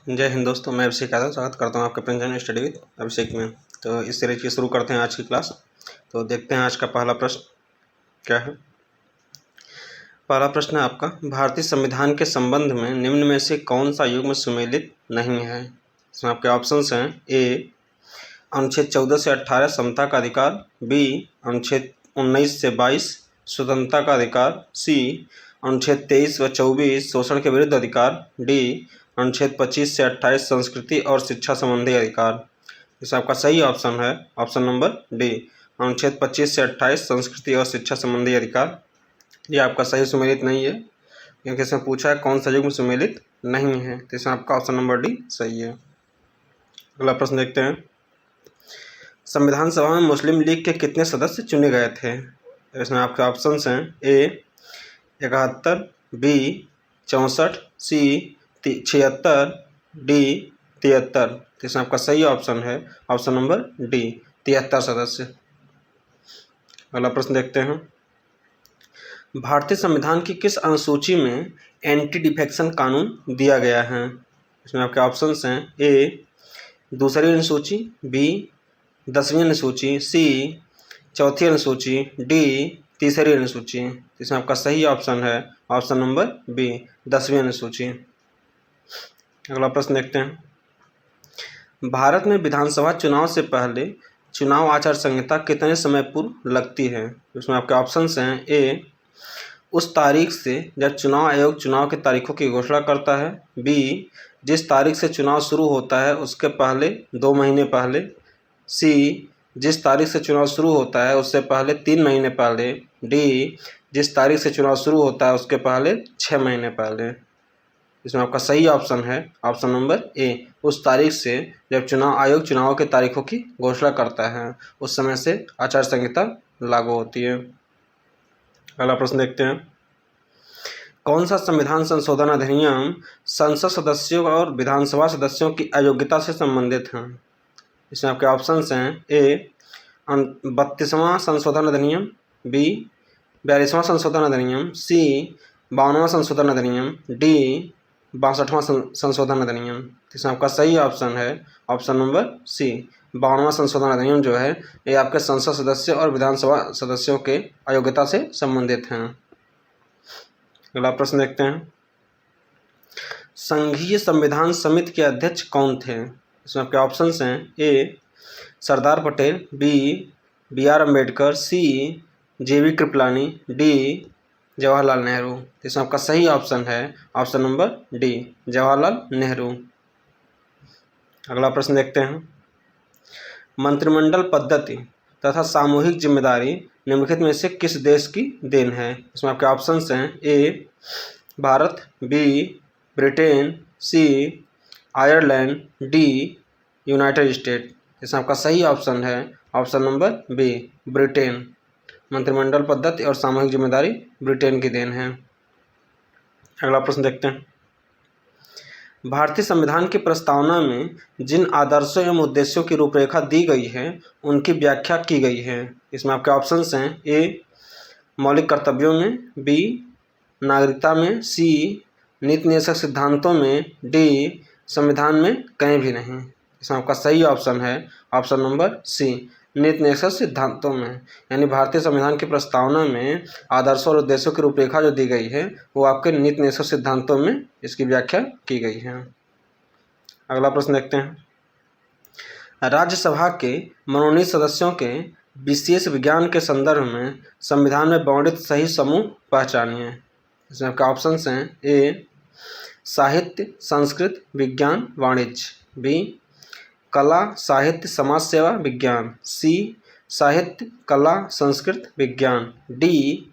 जय हिंद दोस्तों, मैं अभिषेक यादव स्वागत करता हूं आपके प्रिंट स्टडी विद अभिषेक में। तो इस सीरीज की शुरू करते हैं आज की क्लास। तो देखते हैं आज का पहला प्रश्न क्या है। पहला प्रश्न है आपका, भारतीय संविधान के संबंध में निम्न में से कौन सा युग्म सुमेलित नहीं है। इसमें आपके ऑप्शंस हैं: ए अनुच्छेद 14 से 18 समता का अधिकार, बी अनुच्छेद 19 से 22 स्वतंत्रता का अधिकार, सी अनुच्छेद 23 व 24 शोषण के विरुद्ध अधिकार, डी अनुच्छेद 25 से 28 संस्कृति और शिक्षा संबंधी अधिकार। इसमें आपका सही ऑप्शन है ऑप्शन नंबर डी, अनुच्छेद 25 से 28 संस्कृति और शिक्षा संबंधी अधिकार। ये आपका सही सुमेलित नहीं है, क्योंकि इसमें पूछा है कौन सा युग्म सुमेलित नहीं है, तो इसमें आपका ऑप्शन नंबर डी सही है। अगला प्रश्न देखते हैं, संविधान सभा में मुस्लिम लीग के कितने सदस्य चुने गए थे। इसमें आपके ऑप्शंस हैं: ए 71, बी 64, सी 76, डी 73। तो इसमें आपका सही ऑप्शन है ऑप्शन नंबर डी, 73 सदस्य। अगला प्रश्न देखते हैं, भारतीय संविधान की किस अनुसूची में एंटी डिफेक्शन कानून दिया गया है। इसमें आपके ऑप्शंस हैं: ए दूसरी अनुसूची, बी 10वीं अनुसूची, सी चौथी अनुसूची, डी तीसरी अनुसूची। इसमें आपका सही ऑप्शन है ऑप्शन नंबर बी, 10वीं अनुसूची। अगला प्रश्न देखते हैं, भारत में विधानसभा चुनाव से पहले चुनाव आचार संहिता कितने समय पूर्व लगती है। इसमें आपके ऑप्शंस हैं: ए उस तारीख से जब चुनाव आयोग चुनाव की तारीखों की घोषणा करता है, बी जिस तारीख से चुनाव शुरू होता है उसके पहले 2 महीने पहले, सी जिस तारीख से चुनाव शुरू होता है उससे पहले 3 महीने पहले, डी जिस तारीख से चुनाव शुरू होता है उसके पहले 6 महीने पहले। इसमें आपका सही ऑप्शन है ऑप्शन नंबर ए, उस तारीख से जब चुनाव आयोग चुनाव के तारीखों की घोषणा करता है उस समय से आचार संहिता लागू होती है। अगला प्रश्न देखते हैं, कौन सा संविधान संशोधन अधिनियम संसद सदस्यों और विधानसभा सदस्यों की अयोग्यता से संबंधित है। इसमें आपके ऑप्शंस हैं: ए 32वां संशोधन अधिनियम, बी 42वां संशोधन अधिनियम, सी 52वां संशोधन अधिनियम, डी 62वां संशोधन अधिनियम। इसमें आपका सही ऑप्शन है ऑप्शन नंबर सी, 52वां संशोधन अधिनियम जो है ये आपके संसद सदस्य और विधानसभा सदस्यों के अयोग्यता से संबंधित हैं। अगला प्रश्न देखते हैं, संघीय संविधान समिति के अध्यक्ष कौन थे। इसमें आपके ऑप्शंस हैं: A Sardar Patel, B R Ambedkar, C JV Kripalani, D Jawaharlal Nehru. इसमें आपका सही ऑप्शन है option number D, Jawaharlal Nehru. अगला प्रश्न देखते हैं, मंत्रिमंडल पद्धति तथा सामूहिक जिम्मेदारी निम्नलिखित में से किस देश की देन है। इसमें आपके ऑप्शंस हैं: ए भारत, बी ब्रिटेन, सी आयरलैंड, डी यूनाइटेड स्टेट। इसमें आपका सही ऑप्शन है ऑप्शन नंबर बी, ब्रिटेन। मंत्रिमंडल पद्धति और सामूहिक जिम्मेदारी ब्रिटेन की देन है। अगला प्रश्न देखते हैं, भारतीय संविधान की प्रस्तावना में जिन आदर्शों एवं उद्देश्यों की रूपरेखा दी गई है उनकी व्याख्या की गई है। इसमें आपके ऑप्शंस हैं: ए मौलिक कर्तव्यों में, बी नागरिकता में, सी नीति निर्देशक सिद्धांतों में, डी संविधान में कहीं भी नहीं। इसमें आपका सही ऑप्शन है ऑप्शन नंबर सी, नीति निर्देशक सिद्धांतों में। यानी भारतीय संविधान की प्रस्तावना में आदर्शों और उद्देश्यों की रूपरेखा जो दी गई है वो आपके नीति निर्देशक सिद्धांतों में इसकी व्याख्या की गई है। अगला प्रश्न देखते हैं, राज्यसभा के मनोनीत सदस्यों के विशेष विज्ञान के संदर्भ में संविधान में वर्णित सही समूह पहचानिए। इसमें आपके ऑप्शंस हैं: ए साहित्य, संस्कृत, विज्ञान, वाणिज्य, बी कला, साहित्य, समाज सेवा, विज्ञान, सी साहित्य, कला, संस्कृत, विज्ञान, डी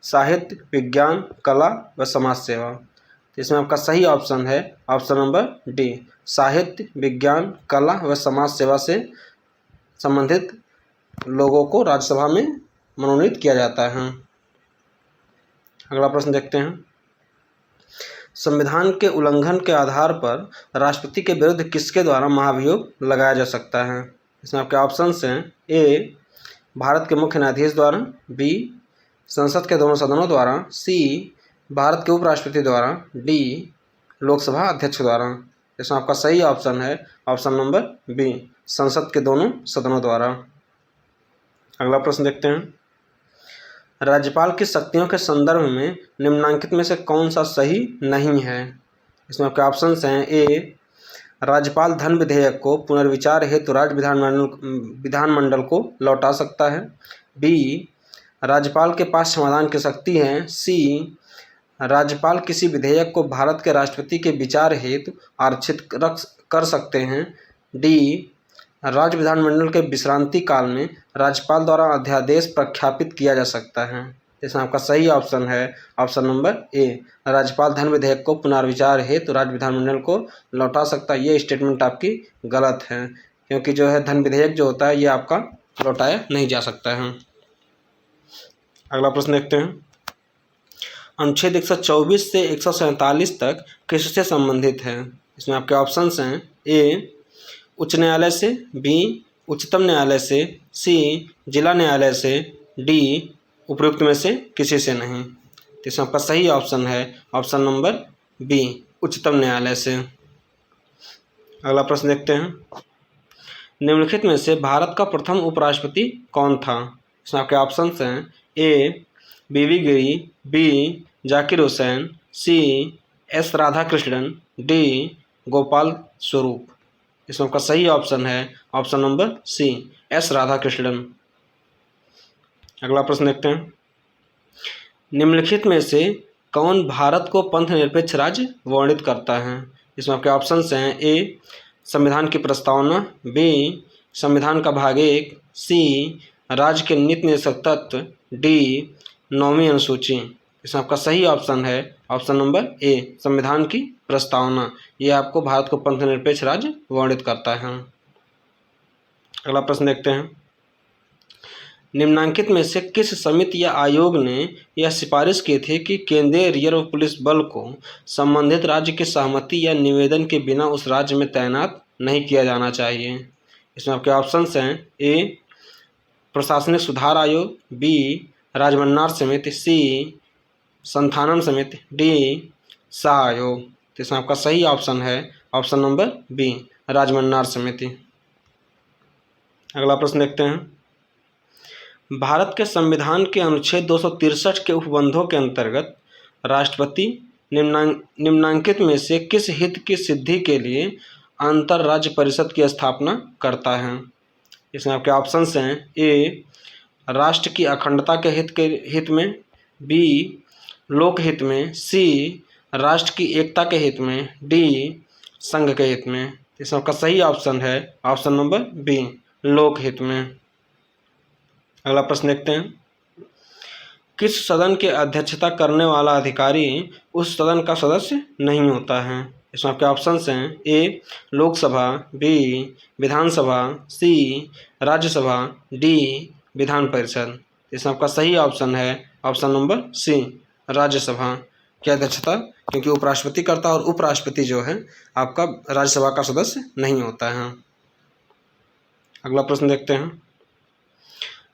साहित्य, विज्ञान, कला व समाज सेवा। इसमें आपका सही ऑप्शन है ऑप्शन नंबर डी, साहित्य, विज्ञान, कला व समाज सेवा से संबंधित लोगों को राज्यसभा में मनोनीत किया जाता है। अगला प्रश्न देखते हैं, संविधान के उल्लंघन के आधार पर राष्ट्रपति के विरुद्ध किसके द्वारा महाभियोग लगाया जा सकता है। इसमें आपके ऑप्शंस हैं: ए भारत के मुख्य न्यायाधीश द्वारा, बी संसद के दोनों सदनों द्वारा, सी भारत के उपराष्ट्रपति द्वारा, डी लोकसभा अध्यक्ष द्वारा। इसमें आपका सही ऑप्शन है ऑप्शन नंबर बी, संसद के दोनों सदनों द्वारा। अगला प्रश्न देखते हैं। राज्यपाल की शक्तियों के संदर्भ में निम्नलिखित में से कौन सा सही नहीं है? इसमें आपके ऑप्शंस हैं। ए, राज्यपाल धन विधेयक को पुनर्विचार हेतु राज्य विधानमंडल को लौटा सकता है। बी, राज्यपाल के पास समाधान की शक्ति है। सी, राज्यपाल किसी विधेयक को भारत के राष्ट्रपति के विचार हेतु आरक्षित कर सकते हैं। डी, राज्य विधानमंडल के विश्रांति काल में राज्यपाल द्वारा अध्यादेश प्रख्यापित किया जा सकता है। इसमें आपका सही ऑप्शन है ऑप्शन नंबर ए, राज्यपाल धन विधेयक को पुनर्विचार हेतु राज्य विधानमंडल को लौटा सकता है। ये स्टेटमेंट आपकी गलत है, क्योंकि जो है धन विधेयक जो होता है ये आपका लौटाया नहीं जा सकता है। अगला प्रश्न देखते हैं। अनुच्छेद 124 से 147 तक किससे संबंधित है? इसमें आपके ऑप्शंस हैं। ए, उच्च न्यायालय से। बी, उच्चतम न्यायालय से। सी, जिला न्यायालय से। डी, उपरोक्त में से किसी से नहीं। तो इसमें आपका सही ऑप्शन है ऑप्शन नंबर बी, उच्चतम न्यायालय से। अगला प्रश्न देखते हैं। निम्नलिखित में से भारत का प्रथम उपराष्ट्रपति कौन था? इसमें आपके ऑप्शंस हैं। A, V V Giri. B, Zakir Hussain. C, S Radhakrishnan. D, Gopal Swarup. इसमें आपका सही ऑप्शन है option number C, S Radhakrishnan. अगला प्रश्न देखते हैं। निम्नलिखित में से कौन भारत को पंथ निरपेक्ष राज्य वर्णित करता है? इसमें आपके ऑप्शंस हैं। ए, संविधान की प्रस्तावना। बी, संविधान का भाग 1। सी, राज्य के नीति निर्देशक तत्व। डी, 9वीं अनुसूची। इसमें आपका सही ऑप्शन है ऑप्शन नंबर ए, संविधान की प्रस्तावना। ये आपको भारत को पंथ निरपेक्ष राज्य वर्णित करता है। अगला प्रश्न देखते हैं। निम्नलिखित में से किस समिति या आयोग ने यह सिफारिश की थी कि केंद्रीय रिजर्व पुलिस बल को संबंधित राज्य की सहमति या निवेदन के बिना उस राज्य में तैनात नहीं किया जाना चाहिए? इसमें आपके ऑप्शंस हैं। ए, प्रशासनिक सुधार आयोग। बी, राजमन्नार समिति। सी, संथानम समिति। डी, शाह आयोग। तो इसमें आपका सही ऑप्शन है ऑप्शन नंबर बी, राजमन्नार समिति। अगला प्रश्न देखते हैं। भारत के संविधान के अनुच्छेद 263 के उपबंधों के अंतर्गत राष्ट्रपति निम्नलिखित में से किस हित की सिद्धि के लिए अंतर राज्य परिषद की स्थापना करता है? इसमें आपके ऑप्शंस हैं। ए, राष्ट्र की अखंडता के हित में। बी, लोकहित में। सी, राष्ट्र की एकता के हित में। डी, संघ के हित में। इसमें आपका सही ऑप्शन है ऑप्शन नंबर बी, लोकहित में। अगला प्रश्न देखते हैं। किस सदन के अध्यक्षता करने वाला अधिकारी उस सदन का सदस्य नहीं होता है? इसमें आपके ऑप्शंस हैं। ए, लोकसभा। बी, विधानसभा। सी, राज्यसभा। डी, विधान परिषद। इसमें आपका सही ऑप्शन है ऑप्शन नंबर सी, राज्यसभा की अध्यक्षता, क्योंकि उपराष्ट्रपति करता है और उपराष्ट्रपति जो है आपका राज्यसभा का सदस्य नहीं होता है। अगला प्रश्न देखते हैं।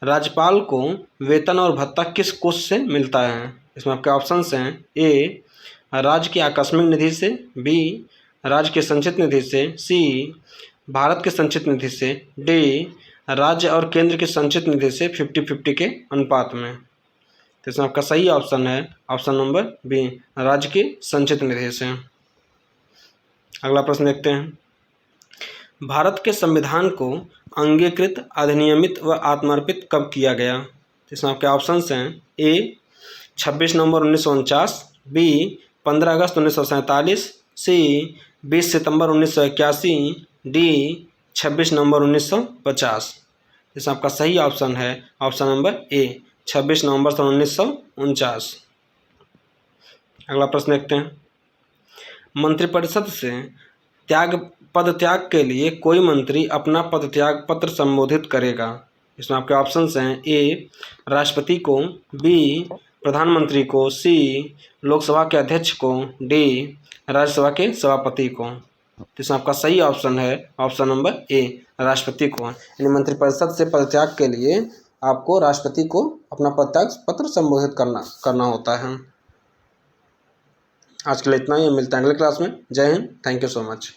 राज्यपाल को वेतन और भत्ता किस कोष से मिलता है? इसमें आपके ऑप्शंस हैं। ए, राज्य की आकस्मिक निधि से। बी, राज्य के संचित निधि से। सी, भारत के संचित निधि से। डी, राज्य और केंद्र के संचित निधि से 50-50 के अनुपात में। तो इसमें आपका सही ऑप्शन है ऑप्शन नंबर बी, राज्य के संचित निधि से। अगला प्रश्न देखते हैं। भारत के संविधान को अंगीकृत, अधिनियमित व आत्मार्पित कब किया गया? इसमें आपके ऑप्शंस हैं। ए, 26 नवंबर 1949। बी, 15 अगस्त 1947। सी, 20 सितंबर 1981। डी, 26 नवंबर 1950। इसमें आपका सही ऑप्शन है ऑप्शन नंबर ए, 26 नवंबर 1949। अगला प्रश्न देखते हैं। मंत्रिपरिषद से पद त्याग के लिए कोई मंत्री अपना पद त्याग पत्र संबोधित करेगा? इसमें आपके ऑप्शंस हैं। ए, राष्ट्रपति को। बी, प्रधानमंत्री को। सी, लोकसभा के अध्यक्ष को। डी, राज्यसभा के सभापति को। तो इसमें आपका सही ऑप्शन है ऑप्शन नंबर ए, राष्ट्रपति को। यानी मंत्रिपरिषद से पदत्याग के लिए आपको राष्ट्रपति को अपना पदत्याग पत्र संबोधित करना होता है। आज के लिए इतना ही, मिलता है अगले क्लास में। जय Hind, thank you so much.